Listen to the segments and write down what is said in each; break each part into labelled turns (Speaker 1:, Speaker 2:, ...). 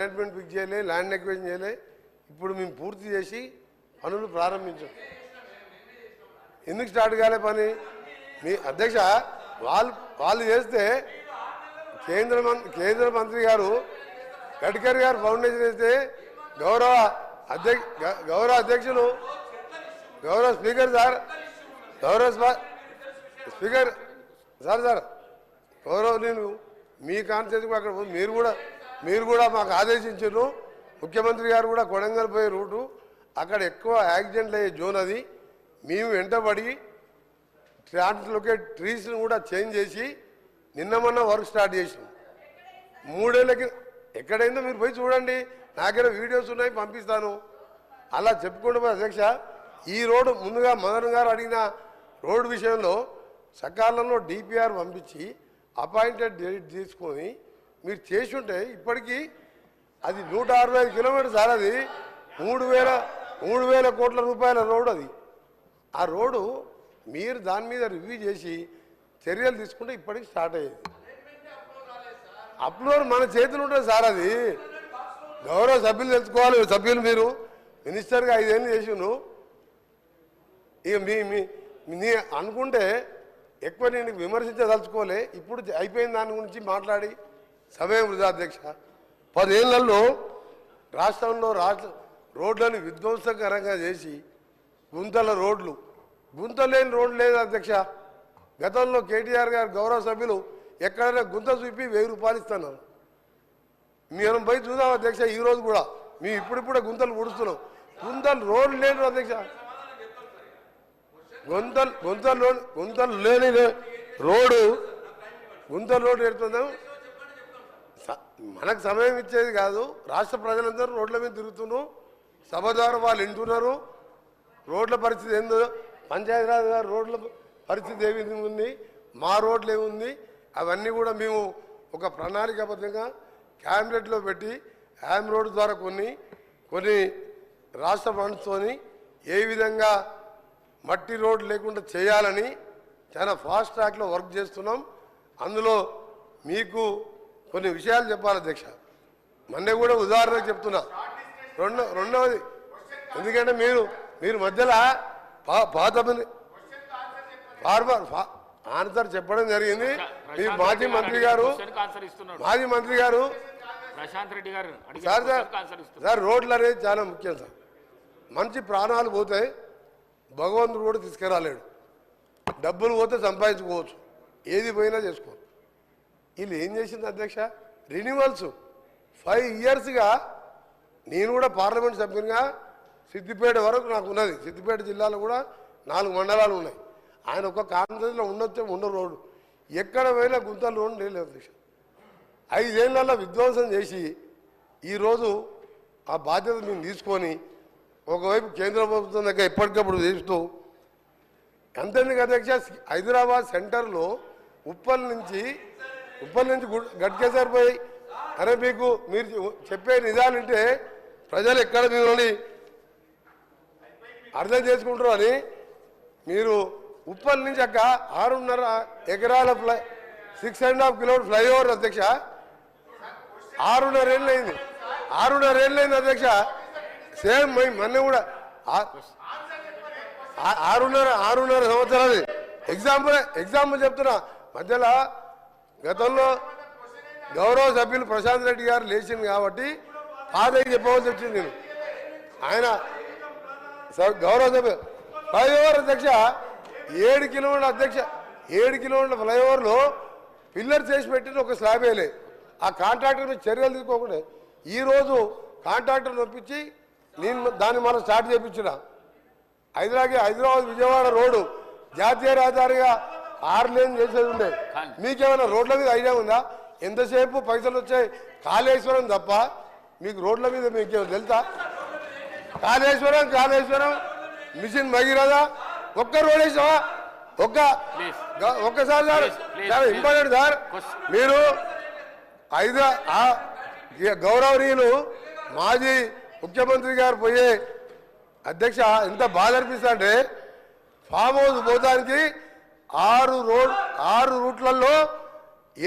Speaker 1: Management fix చేయలే, land equation చేయలే. ఇప్పుడు మేము పూర్తి చేసి పనులు ప్రారంభించాం. ఎందుకు స్టార్ట్ కాలే పని? మీ అధ్యక్ష వాళ్ళు చేస్తే కేంద్ర మంత్రి గారు గడ్కరీ గారు ఫౌండేషన్ వేస్తే గౌరవ అధ్యక్షులు గౌరవ స్పీకర్ సార్ స్పీకర్ సార్ గౌరవ నేను మీ కాన్స్టిట్యూన్సీ అక్కడ మీరు కూడా మాకు ఆదేశించారు. ముఖ్యమంత్రి గారు కూడా కొడంగల్ పోయే రూటు అక్కడ ఎక్కువ యాక్సిడెంట్లు అయ్యే జోన్ అది. మేము వెంటబడి ట్రాన్స్లోకేట్ ట్రీస్ని కూడా చేంజ్ చేసి నిన్న వర్క్ స్టార్ట్ చేసినాం. 3 ఏళ్ళకి ఎక్కడైందో మీరు పోయి చూడండి, నాకైనా వీడియోస్ ఉన్నాయి పంపిస్తాను. అలా చెప్పుకుంటూ పోయి అధ్యక్ష ఈ రోడ్డు ముందుగా మదన్ గారు అడిగిన రోడ్డు విషయంలో సకాలంలో డిపిఆర్ పంపించి అపాయింటెడ్ డేట్ తీసుకొని మీరు చేసి ఉంటే ఇప్పటికీ అది 165 కిలోమీటర్స్ సార్. అది 3,000 కోట్ల రూపాయల రోడ్డు అది. ఆ రోడ్డు మీరు దాని మీద రివ్యూ చేసి చర్యలు తీసుకుంటే ఇప్పటికి స్టార్ట్ అయ్యేది. అప్లోడ్ మన చేతులు ఉంటుంది సార్. అది గౌరవ సభ్యులు తెలుసుకోవాలి. సభ్యులు మీరు మినిస్టర్గా 5 ఏళ్ళు చేసిను. ఇక మీ అనుకుంటే ఎక్కువ నేను విమర్శించదలుచుకోలే. ఇప్పుడు అయిపోయిన దాని గురించి మాట్లాడి సమయం వృధా అధ్యక్ష. 10 ఏళ్లలో రాష్ట్రంలో రోడ్లను విధ్వంసకరంగా చేసి గుంత లేని రోడ్లు లేదు అధ్యక్ష. గతంలో కేటీఆర్ గారు గౌరవ సభ్యులు ఎక్కడైనా గుంత చూపి 1000 రూపాయలు ఇస్తున్నారు. మేము పోయి చూద్దాం అధ్యక్ష. ఈరోజు కూడా మేము ఇప్పుడిప్పుడే గుంతలు పుడుస్తున్నాం. రోడ్లు లేని అధ్యక్ష. గుంతలు లేని రోడ్డు ఎడుతున్నాం. మనకు సమయం ఇచ్చేది కాదు. రాష్ట్ర ప్రజలందరూ రోడ్ల మీద తిరుగుతున్నాం. సభ ద్వారా వాళ్ళు వింటున్నారు. రోడ్ల పరిస్థితి ఏందో, పంచాయతీరాజ్ గారు రోడ్ల పరిస్థితి ఏ విధంగా ఉంది, మా రోడ్లు ఏముంది, అవన్నీ కూడా మేము ఒక ప్రణాళికాబద్ధంగా క్యాబినెట్లో పెట్టి హ్యామ్ రోడ్డు ద్వారా కొన్ని రాష్ట్ర ఫండ్స్తోని ఏ విధంగా మట్టి రోడ్డు లేకుండా చేయాలని చాలా ఫాస్ట్ ట్రాక్లో వర్క్ చేస్తున్నాం. అందులో మీకు కొన్ని విషయాలు చెప్పాలి అధ్యక్ష. మొన్నే కూడా ఉదాహరణకు చెప్తున్నా. రెండవది ఎందుకంటే మీరు మధ్యలో పాత ఆన్సర్ చెప్పడం జరిగింది. మీ మాజీ మంత్రి గారు సార్ రోడ్లు అనేది చాలా ముఖ్యం సార్. మంచి ప్రాణాలు పోతే భగవంతుడు కూడా తీసుకురాలేడు. డబ్బులు పోతే సంపాదించుకోవచ్చు, ఏది పోయినా చేసుకోవచ్చు. వీళ్ళు ఏం చేసింది అధ్యక్ష? రెన్యువల్స్ 5 ఇయర్స్గా నేను కూడా పార్లమెంట్ సభ్యునిగా సిద్దిపేట వరకు నాకు ఉన్నది. సిద్దిపేట జిల్లాలో కూడా 4 మండలాలు ఉన్నాయి. ఆయన ఒక కాన్ఫరెన్స్లో ఉండొచ్చే రోడ్డు ఎక్కడ పోయినా గుంతలు రోడ్డు లేదు అధ్యక్ష. 5 ఏళ్లలో విధ్వంసం చేసి ఈరోజు ఆ బాధ్యత మేము తీసుకొని ఒకవైపు కేంద్ర ప్రభుత్వం దగ్గర ఎప్పటికప్పుడు చేస్తూ ఎంతెందుకు అధ్యక్ష, హైదరాబాద్ సెంటర్లో ఉప్పల్ నుంచి గట్కేసర్ పోయి అరే మీరు చెప్పే నిజాలంటే ప్రజలు ఎక్కడ మిమ్మల్ని అర్థం చేసుకుంటారు అని మీరు ఉప్పల్ నుంచి అక్క 6.5 ఎకరాల 6.5 కిలోమీటర్ ఫ్లైఓవర్ అధ్యక్ష. 6.5 ఏళ్ళు అయింది. 6.5 ఏళ్ళు అయింది అధ్యక్ష. సేమ్ మొన్న కూడా 6.5 సంవత్సరాలు. ఎగ్జాంపుల్ చెప్తున్నా. మధ్యలో గతంలో గౌరవ సభ్యులు ప్రశాంత్ రెడ్డి గారు లేచింది కాబట్టి పాదయ్య చెప్పవలసి వచ్చింది. నేను ఆయన గౌరవ సభ్యులు ఫ్లైఓవర్ అధ్యక్ష 7 కిలోమీటర్ల అధ్యక్ష 7 కిలోమీటర్ల ఫ్లైఓవర్లో పిల్లర్ చేసి పెట్టిన ఒక స్లాబ్ వేయలే. ఆ కాంట్రాక్టర్ చర్యలు తీసుకోకుండా ఈరోజు కాంట్రాక్టర్ నొప్పించి నేను దాన్ని మనం స్టార్ట్ చేయించిన. హైదరాబాద్ విజయవాడ రోడ్డు జాతీయ రహదారిగా 6 లేన్ చేసేది ఉండే. మీకేమైనా రోడ్ల మీద ఐడియా ఉందా? ఎంతసేపు పైసలు వచ్చాయి కాళేశ్వరం తప్ప మీకు రోడ్ల మీద మీకేమో తెలుసా? కాళేశ్వరం మిషన్ భగీరథ ఒక్క రోడ్ వేసావా? ఒక్కసారి సార్ చాలా ఇంపార్టెంట్ సార్. మీరు గౌరవనీయులు మాజీ ముఖ్యమంత్రి గారు పోయే అధ్యక్ష ఎంత బాధ అనిపిస్తా అంటే ఫామ్ హౌస్ పోతానికి 6 రూట్లలో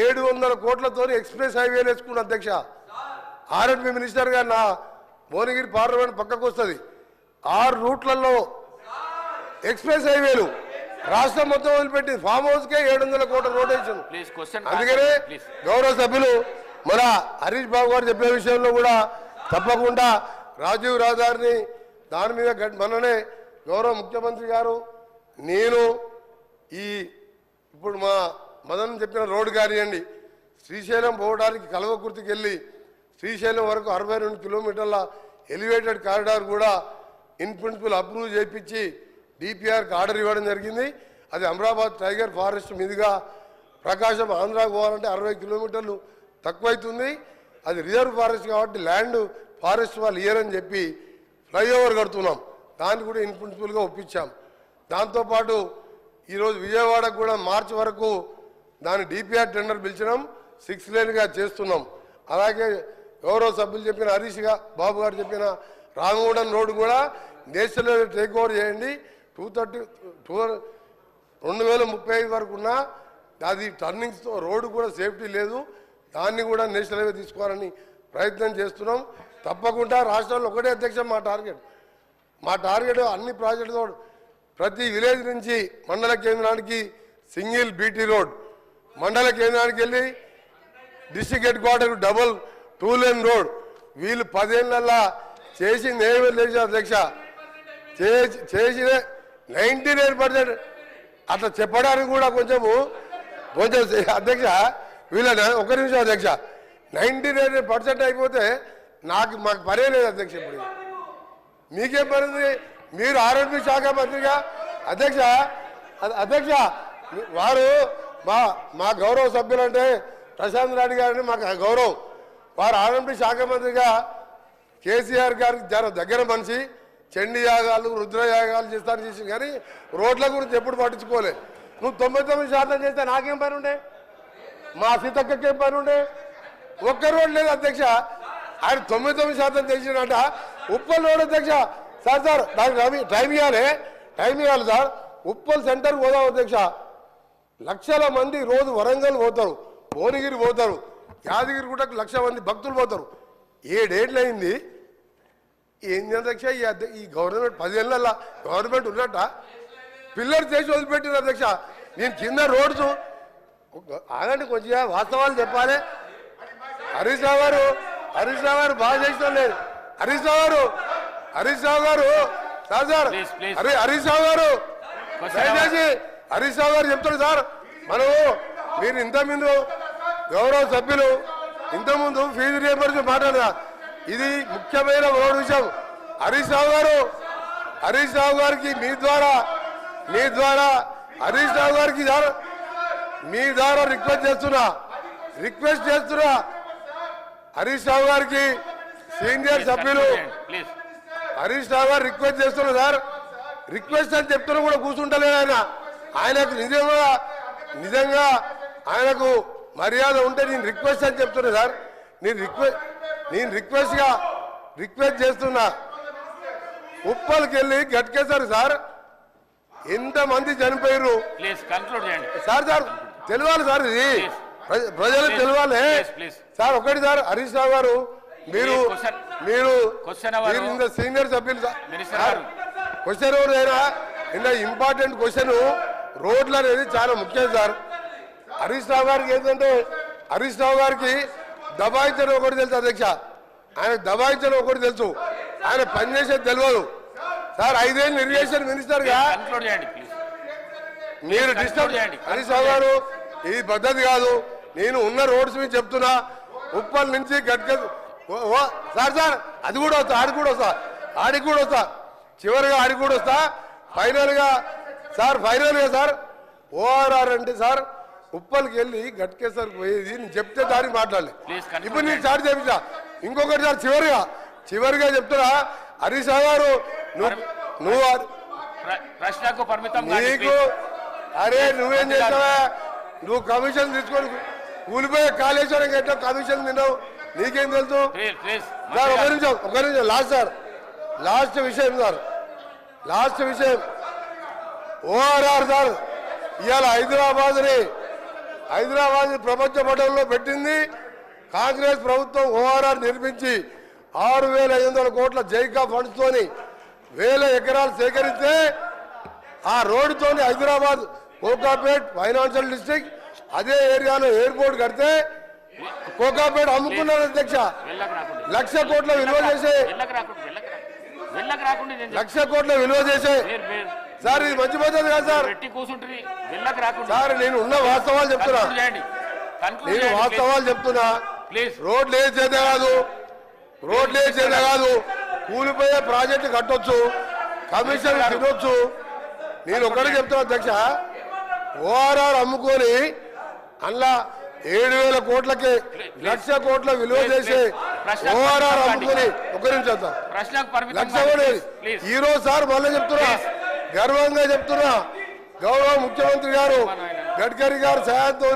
Speaker 1: 700 కోట్లతో ఎక్స్ప్రెస్ హైవేలు వేసుకున్న అధ్యక్ష. ఆర్ఎండ్బి మినిస్టర్గా నా భువనగిరి పార్లమెంట్ పక్కకు వస్తుంది. 6 రూట్లలో ఎక్స్ప్రెస్ హైవేలు రాష్ట్రం మొత్తం వదిలిపెట్టి ఫామ్ హౌస్కే 700 కోట్ల రొటేషన్. అందుకనే గౌరవ సభ్యులు మన హరీష్ బాబు గారు చెప్పిన విషయంలో కూడా తప్పకుండా రాజీవ్ రహదారిని దాని మీద మననే గౌరవ ముఖ్యమంత్రి గారు నేను ఇప్పుడు మా మదన్ చెప్పిన రోడ్డు కానివ్వండి, శ్రీశైలం పోవడానికి కల్వకుర్తికి వెళ్ళి శ్రీశైలం వరకు 62 కిలోమీటర్ల ఎలివేటెడ్ కారిడార్ కూడా ఇన్ ప్రిన్సిపల్ అప్రూవ్ చేయించి డిపిఆర్కి ఆర్డర్ ఇవ్వడం జరిగింది. అది అమరాబాద్ టైగర్ ఫారెస్ట్ మీదుగా ప్రకాశం ఆంధ్రాకు పోవాలంటే 60 కిలోమీటర్లు తక్కువైతుంది. అది రిజర్వ్ ఫారెస్ట్ కాబట్టి ల్యాండ్ ఫారెస్ట్ వాళ్ళు ఇయ్యరని చెప్పి ఫ్లైఓవర్ కడుతున్నాం. దాన్ని కూడా ఇన్ ప్రిన్సిపల్గా ఒప్పించాం. దాంతోపాటు ఈరోజు విజయవాడకు కూడా మార్చి వరకు దాని డిపిఆర్ టెండర్ పిలిచినాం, 6 లేన్గా చేస్తున్నాం. అలాగే గౌరవ సభ్యులు చెప్పిన హరీష్ బాబు గారు చెప్పిన రామగూడెం రోడ్డు కూడా నేషనల్ టేక్ ఓవర్ చేయండి. 2035 వరకు ఉన్న అది టర్నింగ్స్తో రోడ్డు కూడా సేఫ్టీ లేదు, దాన్ని కూడా నేషనల్ హైవే తీసుకోవాలని ప్రయత్నం చేస్తున్నాం. తప్పకుండా రాష్ట్రంలో ఒకటే అధ్యక్ష మా టార్గెట్ అన్ని ప్రాజెక్టుతో ప్రతి విలేజ్ నుంచి మండల కేంద్రానికి సింగిల్ బీటీ రోడ్, మండల కేంద్రానికి వెళ్ళి district head quarter double 2 lane road. వీళ్ళు 10 ఏళ్ళ చేసింది ఏమీ లేదు అధ్యక్ష, చేసిన 99% అట్లా చెప్పడానికి కూడా కొంచెం అధ్యక్ష వీళ్ళని ఒక నిమిషం అధ్యక్ష 99% అయిపోతే మాకు పనే లేదు అధ్యక్ష. ఇప్పుడు మీకేం పడింది? మీరు ఆర్ఎండ్బి శాఖ మంత్రిగా అధ్యక్ష వారు మా గౌరవ సభ్యులంటే ప్రశాంత్ రెడ్డి గారిని మాకు గౌరవం. వారు ఆర్ఎండ్బి శాఖ మంత్రిగా కేసీఆర్ గారికి దగ్గర మనిషి, చండీ యాగాలు రుద్రయాగాలు చేసి కానీ రోడ్ల గురించి ఎప్పుడు పట్టించుకోలే. నువ్వు 99% చేస్తే నాకేం పని ఉండే, మా సీతక్కకేం పని ఉండే? ఒక్క రోడ్ లేదు అధ్యక్ష. ఆయన 99% చేసినట్ట ఉప్పల్ రోడ్ అధ్యక్ష. సార్ దానికి టైం ఇవ్వాలి సార్. ఉప్పల్ సెంటర్ పోదాం అధ్యక్ష. లక్షల మంది రోజు వరంగల్ పోతారు, భువనగిరి పోతారు, యాదగిరి గుట్టకు 1,00,000 మంది భక్తులు పోతారు. 7 ఏళ్ళు అయింది. ఏంది అధ్యక్ష ఈ గవర్నమెంట్ 10 ఏళ్ళ గవర్నమెంట్ ఉన్నట్ట పిల్లలు చేసి వదిలిపెట్టిన అధ్యక్ష. నేను కింద రోడ్స్ ఆగండి, కొంచెం వాస్తవాలు చెప్పాలి. హరీష్ రావు గారు బాగా చేసిన లేదు. హరీష్ రావు గారు సార్ హరీష్ రావు గారు దయచేసి హరీష్ రావు గారు చెప్తారు సార్. మీరు ఇంతకుముందు గౌరవ సభ్యులు ఇంతకుముందు ఫీజు రియంబర్స్మెంట్ మాట్లాడదా, ఇది ముఖ్యమైన రోడ్ విషయం. హరీష్ రావు గారికి మీ ద్వారా హరీష్ రావు గారికి మీ ద్వారా రిక్వెస్ట్ చేస్తున్నా హరీష్ రావు గారికి సీనియర్ సభ్యులు హరీష్ రావు గారు రిక్వెస్ట్ చేస్తున్నారు సార్. రిక్వెస్ట్ అని చెప్తున్నా కూడా కూర్చుంటలేదు ఆయనకు నిజంగా ఆయనకు మర్యాద ఉంటే నేను రిక్వెస్ట్ అని చెప్తున్నా సార్. నేను రిక్వెస్ట్ చేస్తున్నా. ఉప్పల్కి వెళ్ళి గట్కేశారు సార్, ఎంతమంది చనిపోయారు సార్ తెలియాలి సార్, ఇది ప్రజలకు తెలియాలి సార్. ఒకటి సార్ హరీష్ రావు గారు మీరు సీనియర్ సభ్యులు క్వశ్చన్ ఎవరైనా ఇంత ఇంపార్టెంట్ క్వశ్చన్ రోడ్లు అనేది చాలా ముఖ్యం సార్. హరీష్ రావు గారికి ఏంటంటే హరీష్ రావు గారికి దబాయించడం ఒకటి తెలుసు అధ్యక్ష, ఆయన దబాయించడం ఒకటి తెలుసు, ఆయన పనిచేసేది తెలియదు సార్. 5 ఏళ్ళు ఇరిగేషన్ మినిస్టర్ గా మీరు డిస్టర్బ్ హరీష్ రావు గారు, ఇది పద్ధతి కాదు. నేను ఉన్న రోడ్స్ మీద చెప్తున్నా, ఉప్పల్ నుంచి సార్ అది కూడా వస్తా, ఆడికి కూడా వస్తా చివరిగా ఆడికి కూడా వస్తా. ఫైనల్ గా సార్ ఓఆర్ఆర్ అంటే సార్ ఉప్పల్కి వెళ్ళి గట్కేసరికి పోయేది నేను చెప్తే దానికి మాట్లాడలే. ఇప్పుడు నేను స్టార్ట్ చేయించా. ఇంకొకటి సార్ చివరిగా చెప్తున్నా హరీష్ రావు గారు నువ్వు నీకు నువ్వేం చేస్తావా? నువ్వు కమిషన్ తీసుకొని కూలిపోయే కాళేశ్వరం ఎట్లా కమిషన్ తిన్నావు నీకేం తెలుసు సార్? ఒక నిమిషం లాస్ట్ విషయం ఓఆర్ఆర్ సార్ ఇవాళ హైదరాబాద్ ప్రపంచ పటంలో పెట్టింది కాంగ్రెస్ ప్రభుత్వం ఓఆర్ఆర్ నిర్మించి 6,500 కోట్ల జైకా ఫండ్స్ తోని 1000 ఎకరాలు సేకరిస్తే ఆ రోడ్డుతోని హైదరాబాద్ కోకాపేట్ ఫైనాన్షియల్ డిస్ట్రిక్ట్ అదే ఏరియాలో ఎయిర్పోర్ట్ కడితే కోకాపేట్ అమ్ముకున్నారు అధ్యక్ష. 1,00,000 కోట్ల విలువ చేసే 1,00,000 కోట్ల విలువ చేసే సార్ ఇది మంచి పద్ధతి కాదు సార్. సార్ నేను ఉన్న వాస్తవాలు చెప్తున్నా, నేను వాస్తవాలు చెప్తున్నా. రోడ్లు ఏ చేత కాదు, రోడ్లు ఏ చేత కాదు, కూలిపోయే ప్రాజెక్టు కట్టొచ్చు, కమిషన్ తినొచ్చు. నేను ఒకటే చెప్తున్నా అధ్యక్ష, ఓఆర్ఆర్ అమ్ముకొని అందులో 7,000 కోట్లకి 1,00,000 కోట్ల విలువ చేసే ఓఆర్ఆర్ అమ్ముకొని ఒక నిమిషం సార్ 1,00,000 ఈ రోజు సార్ మళ్ళీ చెప్తున్నా, గర్వంగా చెప్తున్నా, గౌరవ ముఖ్యమంత్రి గారు గడ్కరీ గారు సహాయంతో